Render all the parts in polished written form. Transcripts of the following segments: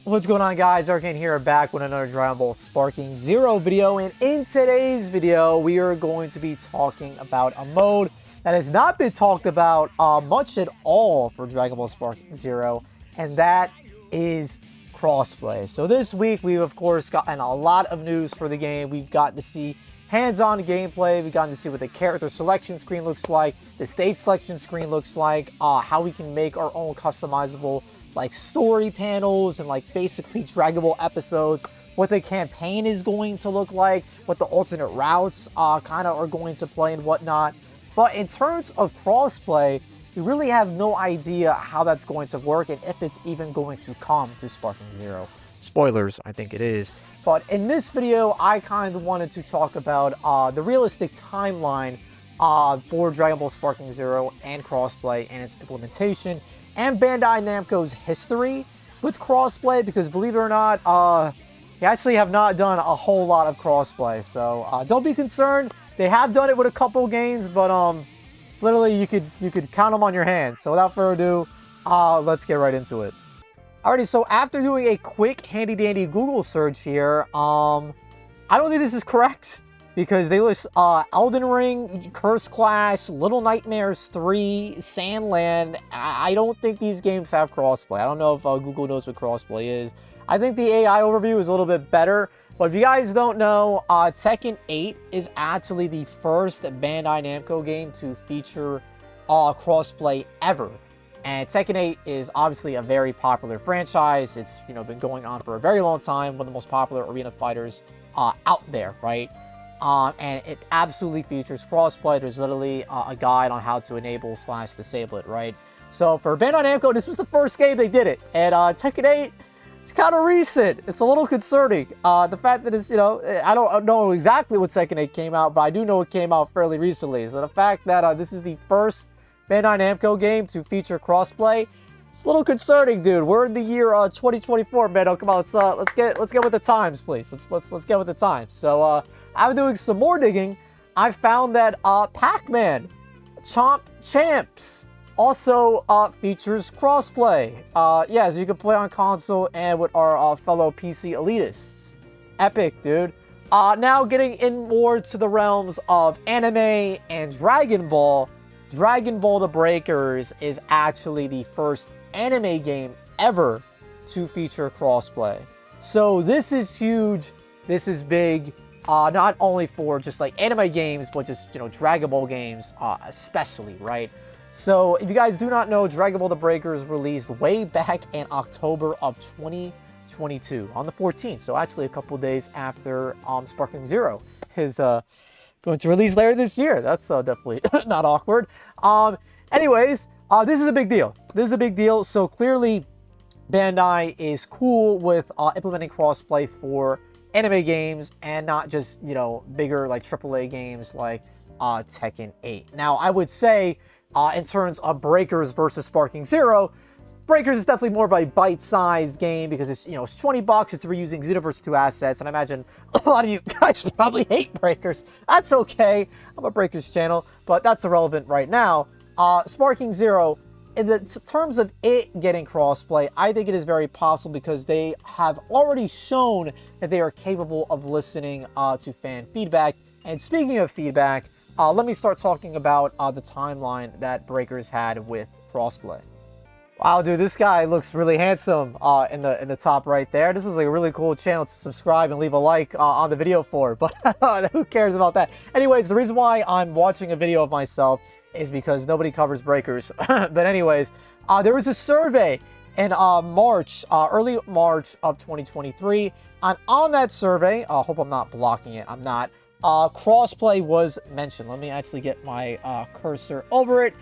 What's going on, guys? Ironcane here, back with another Dragon Ball Spaking Zero video, and in today's video we are going to be talking about a mode that has not been talked about much at all for Dragon Ball Spaking Zero, and that is crossplay. So this week we've of course gotten a lot of news for the game. We've gotten to see hands-on gameplay, we've gotten to see what the character selection screen looks like, the stage selection screen looks like, how we can make our own customizable like story panels and like basically Dragon Ball episodes, what the campaign is going to look like, what the alternate routes kind of are going to play and whatnot. But in terms of crossplay, we really have no idea how that's going to work and if it's even going to come to Spaking Zero. Spoilers, I think it is. But in this video, I kind of wanted to talk about the realistic timeline for Dragon Ball Spaking Zero and crossplay and its implementation, and Bandai Namco's history with crossplay, because believe it or not, they actually have not done a whole lot of crossplay. So don't be concerned. They have done it with a couple games, but it's literally you could count them on your hands. So without further ado, let's get right into it. Alrighty, so after doing a quick handy dandy Google search here, I don't think this is correct, because they list Elden Ring, Curse Clash, Little Nightmares 3, Sandland. I don't think these games have crossplay. I don't know if Google knows what crossplay is. I think the AI overview is a little bit better. But if you guys don't know, Tekken 8 is actually the first Bandai Namco game to feature crossplay ever. And Tekken 8 is obviously a very popular franchise. It's been going on for a very long time, one of the most popular arena fighters out there, right? And it absolutely features crossplay. There's literally a guide on how to enable / disable it, right? So for Bandai Namco, this was the first game they did it. And Tekken 8, it's kind of recent. It's a little concerning. The fact that it's, I don't know exactly what Tekken 8 came out, but I do know it came out fairly recently. So the fact that this is the first Bandai Namco game to feature crossplay, it's a little concerning, dude. We're in the year 2024, man. Oh, come on, let's get with the times, please. Let's get with the times. So I'm doing some more digging. I found that Pac-Man Chomp Champs also features crossplay. Yeah, so you can play on console and with our fellow PC elitists. Epic, dude. Now getting in more to the realms of anime and Dragon Ball. Dragon Ball The Breakers is actually the first anime game ever to feature crossplay. So this is huge. This is big. Not only for just like anime games, but just, Dragon Ball games especially, right? So if you guys do not know, Dragon Ball The Breakers released way back in October of 2022 on the 14th. So actually a couple days after Spaking Zero is going to release later this year. That's definitely not awkward. Anyways, this is a big deal. This is a big deal. So clearly Bandai is cool with implementing crossplay for anime games and not just, bigger like AAA games like Tekken 8. Now, I would say in terms of Breakers versus Spaking Zero, Breakers is definitely more of a bite-sized game because it's, it's $20. It's reusing Xenoverse 2 assets, and I imagine a lot of you guys probably hate Breakers. That's okay. I'm a Breakers channel, but that's irrelevant right now. Spaking Zero, in the terms of it getting crossplay, I think it is very possible because they have already shown that they are capable of listening to fan feedback. And speaking of feedback, let me start talking about the timeline that Breakers had with crossplay. Wow, dude, this guy looks really handsome in the top right there. This is like a really cool channel to subscribe and leave a like on the video for, but who cares about that? Anyways, the reason why I'm watching a video of myself is because nobody covers Breakers. But anyways, there was a survey in March, early March of 2023, and on that survey, I hope I'm not blocking it, I'm not, crossplay was mentioned. Let me actually get my cursor over it.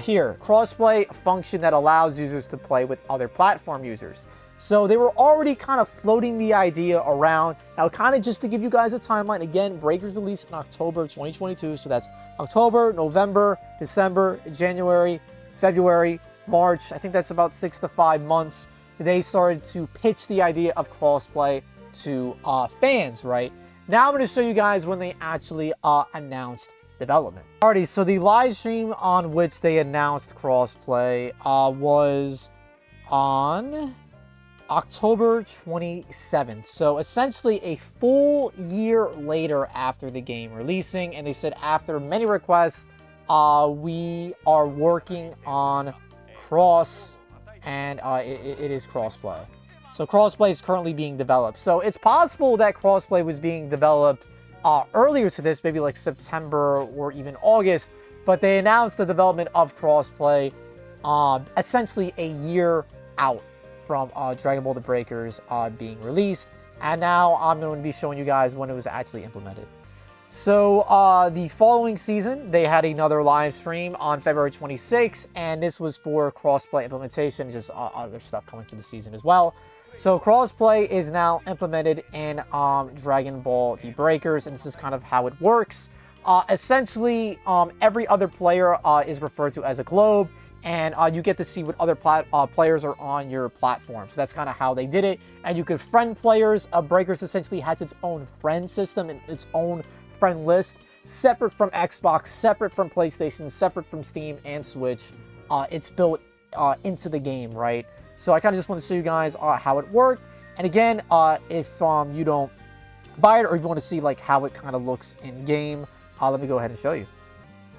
Here, crossplay, a function that allows users to play with other platform users. So they were already kind of floating the idea around. Now, kind of just to give you guys a timeline, again, Breakers released in October 2022. So that's October, November, December, January, February, March. I think that's about 6 to 5 months. They started to pitch the idea of crossplay to fans, right? Now I'm going to show you guys when they actually announced development. Alrighty, so the live stream on which they announced crossplay was on October 27th. So essentially a full year later after the game releasing. And they said after many requests, we are working on cross, and it is crossplay. So crossplay is currently being developed. So it's possible that crossplay was being developed earlier to this, maybe like September or even August. But they announced the development of crossplay essentially a year out from Dragon Ball The Breakers being released. And now I'm going to be showing you guys when it was actually implemented. So the following season, they had another live stream on February 26th, and this was for crossplay implementation, just other stuff coming for the season as well. So crossplay is now implemented in Dragon Ball The Breakers, and this is kind of how it works. Essentially, every other player is referred to as a globe, and you get to see what other players are on your platform. So that's kind of how they did it. And you could friend players. Breakers essentially has its own friend system and its own friend list, separate from Xbox, separate from PlayStation, separate from Steam and Switch. It's built into the game, right? So I kind of just want to show you guys how it worked. And again, if you don't buy it, or if you want to see like how it kind of looks in game, let me go ahead and show you.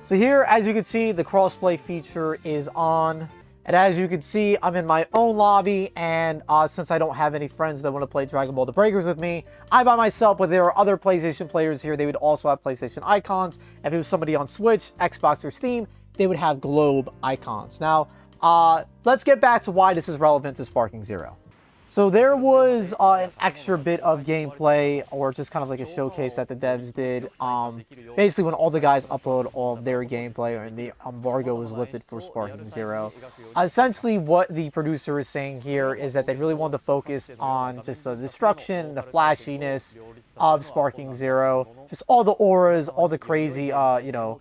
So here, as you can see, the crossplay feature is on. And as you can see, I'm in my own lobby, and since I don't have any friends that want to play Dragon Ball The Breakers with me, I'm by myself, but there are other PlayStation players here. They would also have PlayStation icons. If it was somebody on Switch, Xbox, or Steam, they would have globe icons. Now, let's get back to why this is relevant to Spaking Zero. So there was an extra bit of gameplay, or just kind of like a showcase that the devs did. Basically, when all the guys upload all of their gameplay, and the embargo was lifted for Spaking Zero. Essentially, what the producer is saying here is that they really wanted to focus on just the destruction, the flashiness of Spaking Zero, just all the auras, all the crazy, hijinks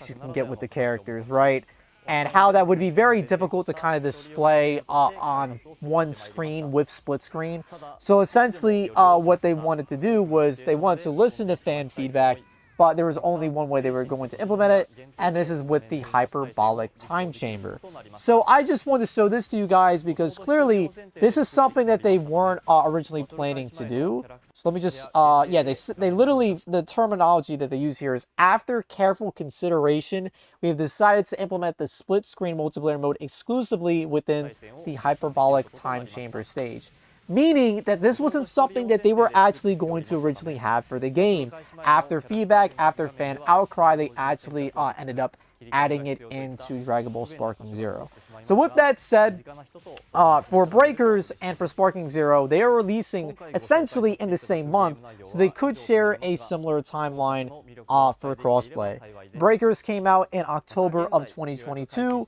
you can get with the characters, right? And how that would be very difficult to kind of display on one screen with split screen. So essentially, what they wanted to do was they wanted to listen to fan feedback, but there was only one way they were going to implement it, and this is with the hyperbolic time chamber. So I just wanted to show this to you guys because clearly this is something that they weren't originally planning to do. So let me just, they literally, the terminology that they use here is, after careful consideration, we have decided to implement the split screen multiplayer mode exclusively within the hyperbolic time chamber stage. Meaning that this wasn't something that they were actually going to originally have for the game. After feedback, after fan outcry, they actually ended up adding it into Dragon Ball Spaking Zero. So with that said, for Breakers and for Spaking Zero, they are releasing essentially in the same month, so they could share a similar timeline for crossplay. Breakers came out in October of 2022.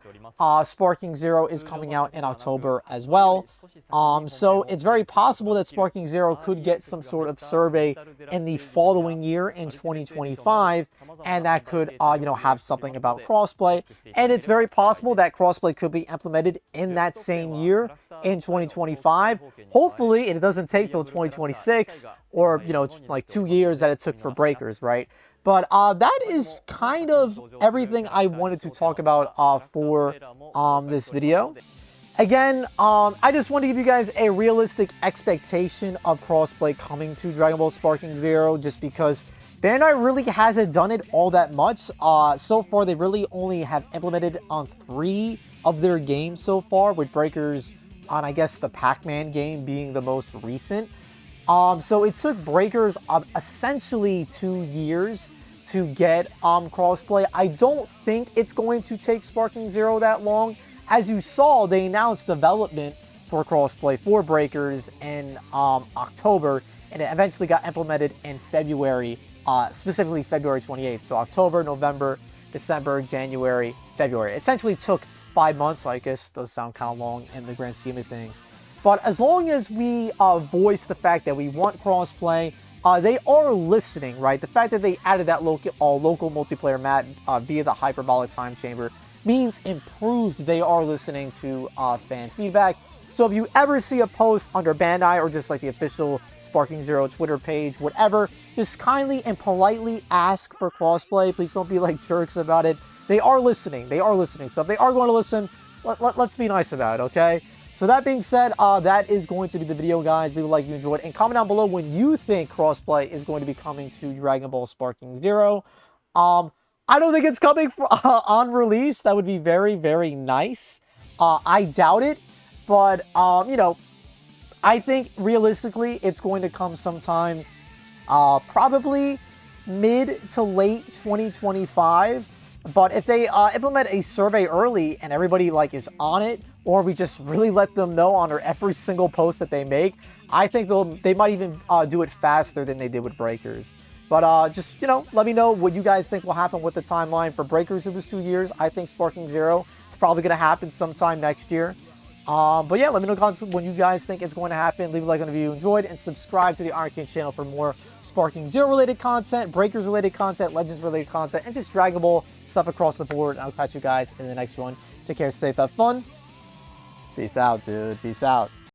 Spaking Zero is coming out in October as well. So it's very possible that Spaking Zero could get some sort of survey in the following year in 2025, and that could, have something about crossplay. And it's very possible that crossplay could be implemented in that same year in 2025. Hopefully, it doesn't take till 2026 or, like 2 years that it took for Breakers, right? But that is kind of everything I wanted to talk about for this video. Again, I just want to give you guys a realistic expectation of crossplay coming to Dragon Ball Spaking Zero, just because Bandai really hasn't done it all that much. So far, they really only have implemented on 3 of their games so far, with Breakers on, I guess, the Pac-Man game being the most recent. So it took Breakers essentially 2 years to get crossplay. I don't think it's going to take Spaking Zero that long. As you saw, they announced development for crossplay for Breakers in October, and it eventually got implemented in February, specifically February 28th. So October, November, December, January, February. It essentially took 5 months. So I guess those sound kind of long in the grand scheme of things. But as long as we voice the fact that we want crossplay, they are listening, right? The fact that they added that local multiplayer map via the hyperbolic time chamber means improves they are listening to fan feedback. So if you ever see a post under Bandai or just like the official Spaking Zero Twitter page, whatever, just kindly and politely ask for crossplay. Please don't be like jerks about it. They are listening. They are listening. So if they are going to listen, let's be nice about it, okay? So that being said, that is going to be the video, guys. Leave a like if you enjoyed, and comment down below when you think Crossplay is going to be coming to Dragon Ball Sparking Zero. I don't think it's coming on release. That would be very, very nice. I doubt it, but, you know, I think realistically it's going to come sometime probably mid to late 2025. But if they implement a survey early and everybody like is on it, or we just really let them know on every single post that they make, I think they might even do it faster than they did with Breakers. But just, you know, let me know what you guys think will happen with the timeline. For Breakers, it was 2 years. I think Sparking Zero is probably going to happen sometime next year. But yeah, let me know when you guys think it's going to happen. Leave a like on the video you enjoyed, and subscribe to the Ironcane channel for more Sparking Zero related content, Breakers related content, Legends related content, and just Dragon Ball stuff across the board. I'll catch you guys in the next one. Take care, safe, have fun. Peace out, dude. Peace out.